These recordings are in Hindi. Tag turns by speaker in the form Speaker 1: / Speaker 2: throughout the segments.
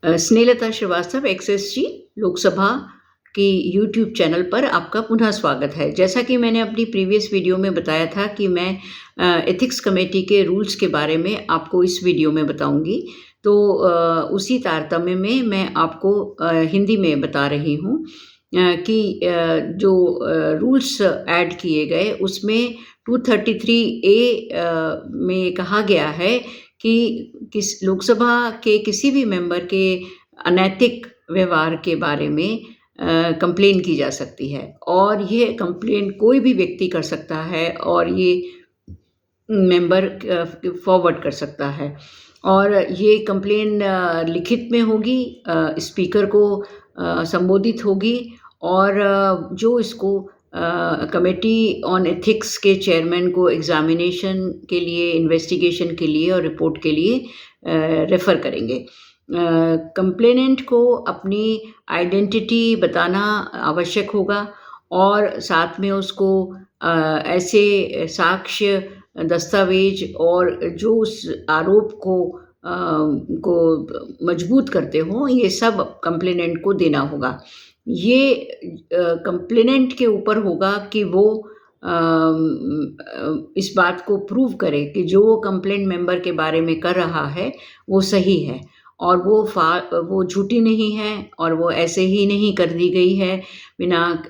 Speaker 1: स्नेहलता श्रीवास्तव एक्सएसजी लोकसभा की यूट्यूब चैनल पर आपका पुनः स्वागत है। जैसा कि मैंने अपनी प्रीवियस वीडियो में बताया था कि मैं एथिक्स कमेटी के रूल्स के बारे में आपको इस वीडियो में बताऊंगी, तो उसी तारतम्य में मैं आपको हिंदी में बता रही हूँ कि जो रूल्स ऐड किए गए उसमें 233A में कहा गया है कि किस लोकसभा के किसी भी मेंबर के अनैतिक व्यवहार के बारे में कंप्लेन की जा सकती है, और ये कंप्लेन कोई भी व्यक्ति कर सकता है और ये मेंबर फॉरवर्ड कर सकता है। और ये कंप्लेन लिखित में होगी, स्पीकर को संबोधित होगी, और जो इसको कमेटी ऑन एथिक्स के चेयरमैन को एग्जामिनेशन के लिए, इन्वेस्टिगेशन के लिए और रिपोर्ट के लिए रेफ़र करेंगे। कंप्लेनेंट को अपनी आइडेंटिटी बताना आवश्यक होगा, और साथ में उसको ऐसे साक्ष्य, दस्तावेज और जो उस आरोप को मजबूत करते हों, ये सब कंप्लेनेंट को देना होगा। ये कंप्लेनेंट के ऊपर होगा कि वो इस बात को प्रूव करे कि जो कंप्लेंट मेंबर के बारे में कर रहा है वो सही है, और वो झूठी नहीं है, और वो ऐसे ही नहीं कर दी गई है बिना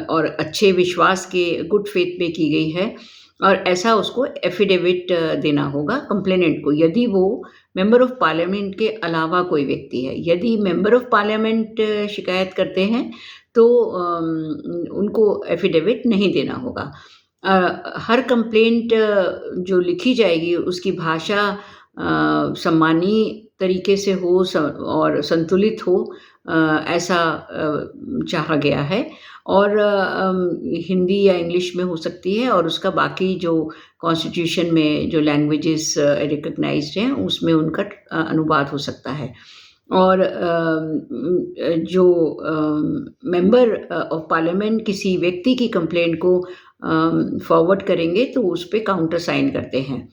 Speaker 1: और अच्छे विश्वास के, गुड फेथ में की गई है। और ऐसा उसको एफिडेविट देना होगा कंप्लेनेंट को, यदि वो मेंबर ऑफ पार्लियामेंट के अलावा कोई व्यक्ति है। यदि मेंबर ऑफ पार्लियामेंट शिकायत करते हैं तो उनको एफिडेविट नहीं देना होगा। हर कंप्लेंट जो लिखी जाएगी उसकी भाषा सम्मानीय तरीके से हो और संतुलित हो, ऐसा चाहा गया है। और हिंदी या इंग्लिश में हो सकती है, और उसका बाकी जो कॉन्स्टिट्यूशन में जो लैंग्वेजेस रिकग्नाइज्ड हैं उसमें उनका अनुवाद हो सकता है। और जो मेंबर ऑफ पार्लियामेंट किसी व्यक्ति की कंप्लेंट को फॉरवर्ड करेंगे तो उस पे काउंटर साइन करते हैं।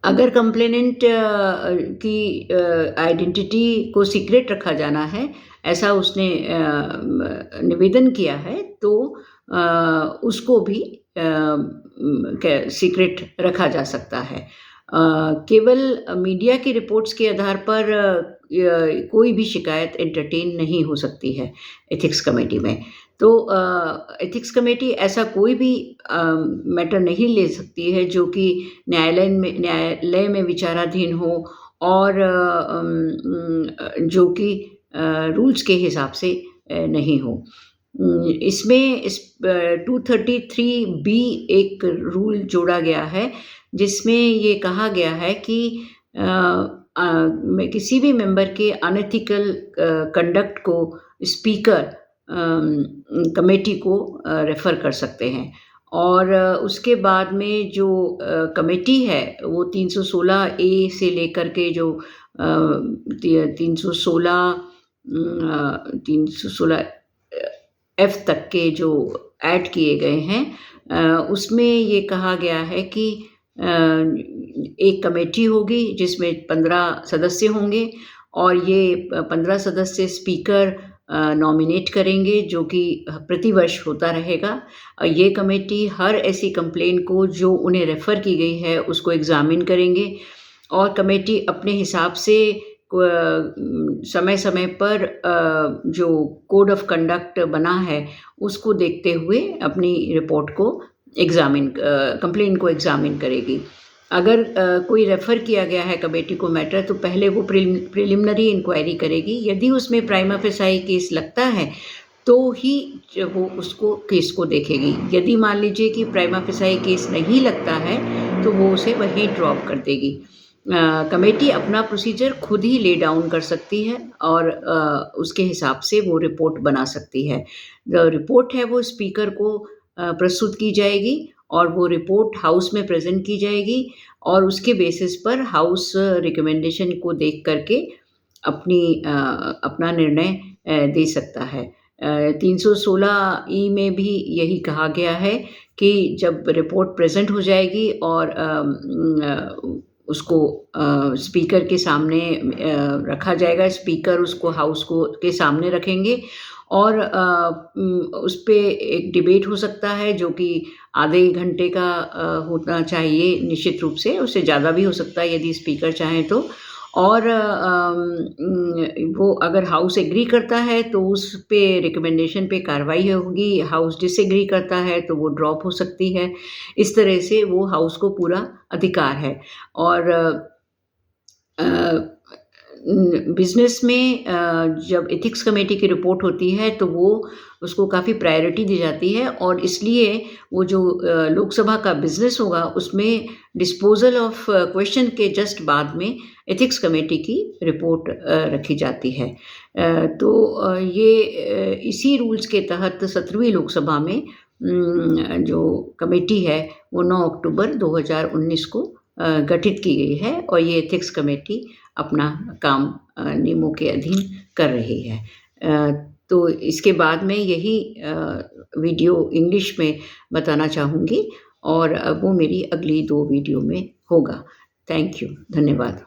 Speaker 1: अगर कंप्लेनेंट की आइडेंटिटी को सीक्रेट रखा जाना है, ऐसा उसने निवेदन किया है, तो उसको भी सीक्रेट रखा जा सकता है। केवल मीडिया की रिपोर्ट्स के आधार पर कोई भी शिकायत एंटरटेन नहीं हो सकती है एथिक्स कमेटी में। तो एथिक्स कमेटी ऐसा कोई भी मैटर नहीं ले सकती है जो कि न्यायालय में विचाराधीन हो, और जो कि रूल्स के हिसाब से नहीं हो। इसमें 233B एक रूल जोड़ा गया है जिसमें ये कहा गया है कि किसी भी मेंबर के अनएथिकल कंडक्ट को स्पीकर कमेटी को रेफ़र कर सकते हैं। और उसके बाद में जो कमेटी है वो 316A से लेकर के जो 316F तक के जो ऐड किए गए हैं, उसमें ये कहा गया है कि एक कमेटी होगी जिसमें 15 सदस्य होंगे, और ये 15 सदस्य स्पीकर नॉमिनेट करेंगे, जो कि प्रतिवर्ष होता रहेगा। ये कमेटी हर ऐसी कंप्लेन को जो उन्हें रेफ़र की गई है उसको एग्ज़ामिन करेंगे, और कमेटी अपने हिसाब से समय समय पर जो कोड ऑफ कंडक्ट बना है उसको देखते हुए अपनी रिपोर्ट को कंप्लेन को एग्ज़ामिन करेगी। अगर कोई रेफ़र किया गया है कमेटी को मैटर, तो पहले वो प्रिलिमिनरी इंक्वायरी करेगी। यदि उसमें प्राइमा फेसाई केस लगता है तो ही वो उसको केस को देखेगी। यदि मान लीजिए कि प्राइमा फेसाई केस नहीं लगता है तो वो उसे वहीं ड्रॉप कर देगी। कमेटी अपना प्रोसीजर खुद ही ले डाउन कर सकती है, और उसके हिसाब से वो रिपोर्ट बना सकती है। जो रिपोर्ट है वो स्पीकर को प्रस्तुत की जाएगी, और वो रिपोर्ट हाउस में प्रेजेंट की जाएगी, और उसके बेसिस पर हाउस रिकमेंडेशन को देख करके अपना निर्णय दे सकता है। 316E में भी यही कहा गया है कि जब रिपोर्ट प्रेजेंट हो जाएगी और उसको स्पीकर के सामने रखा जाएगा। स्पीकर उसको हाउस को के सामने रखेंगे और उस पे एक डिबेट हो सकता है जो कि आधे घंटे का होना चाहिए निश्चित रूप से, उससे ज़्यादा भी हो सकता है यदि स्पीकर चाहें तो। और वो अगर हाउस एग्री करता है तो उस पे रिकमेंडेशन पे कार्रवाई होगी, हाउस डिसएग्री करता है तो वो ड्रॉप हो सकती है। इस तरह से वो हाउस को पूरा अधिकार है। और बिज़नेस में जब एथिक्स कमेटी की रिपोर्ट होती है तो वो उसको काफ़ी प्रायोरिटी दी जाती है और इसलिए वो जो लोकसभा का बिज़नेस होगा उसमें डिस्पोज़ल ऑफ क्वेश्चन के जस्ट बाद में एथिक्स कमेटी की रिपोर्ट रखी जाती है। तो ये इसी रूल्स के तहत 17वीं लोकसभा में जो कमेटी है वो 9 अक्टूबर 2019 को गठित की गई है और ये एथिक्स कमेटी अपना काम नियमों के अधीन कर रही है। तो इसके बाद में यही वीडियो इंग्लिश में बताना चाहूँगी और वो मेरी अगली 2 वीडियो में होगा। थैंक यू, धन्यवाद।